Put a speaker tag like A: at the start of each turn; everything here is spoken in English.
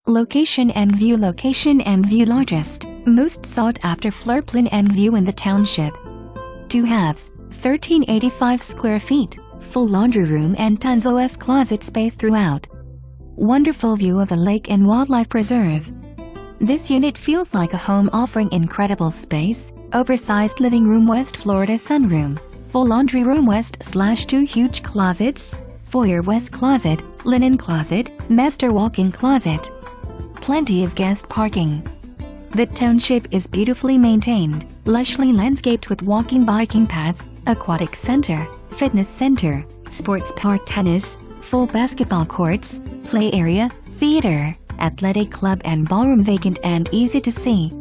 A: Location and view. Location and view. Largest, most sought after floor plan and view in the township. 2 halves, 1385 square feet, full laundry room and tons of closet space throughout. Wonderful view of the lake and wildlife preserve. This unit feels like a home offering incredible space, oversized living room, West Florida sunroom, full laundry room west/2 huge closets, foyer west closet, linen closet, master walk-in closet. Plenty of guest parking. The township is beautifully maintained, lushly landscaped with walking biking paths, aquatic center, fitness center, sports park, tennis, full basketball courts, play area, theater, athletic club and ballroom. Vacant and easy to see.